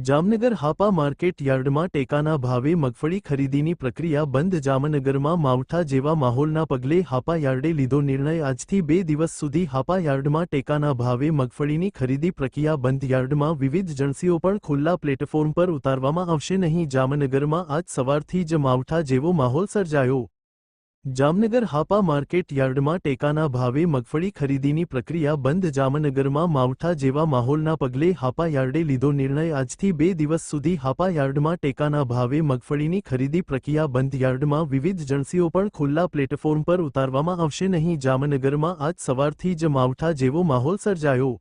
Jamnagar Hapa market યાર્ડમાં ટેકાના ભાવે મગફળી ખરીદીની પ્રક્રિયા બંધ. જામનગરમાં માવઠા જેવા માહોલના પગલે હાપા યાર્ડે લીધો નિર્ણય. આજથી 2 દિવસ સુધી હાપા યાર્ડમાં ટેકાના ભાવે મગફળીની ખરીદી પ્રક્રિયા બંધ. યાર્ડમાં વિવિધ એજન્સીઓ પણ ખુલ્લા પ્લેટફોર્મ પર ઉતારવામાં આવશે નહીં. જામનગરમાં આજ સવારથી જ માવઠા જેવો માહોલ સર્જાયો. જામનગર હાપા માર્કેટ યાર્ડમાં ટેકાના ભાવે મગફળી ખરીદીની પ્રક્રિયા બંધ. જામનગરમાં માવઠા જેવા માહોલના પગલે હાપા યાર્ડે લીધો નિર્ણય. આજથી 2 દિવસ સુધી હાપા યાર્ડમાં ટેકાના ભાવે મગફળીની ખરીદી પ્રક્રિયા બંધ. યાર્ડમાં વિવિધ એજન્સીઓ પણ ખુલ્લા પ્લેટફોર્મ પર ઉતારવામાં આવશે નહીં. જામનગરમાં આજ સવારથી જ માવઠા જેવો માહોલ સર્જાયો.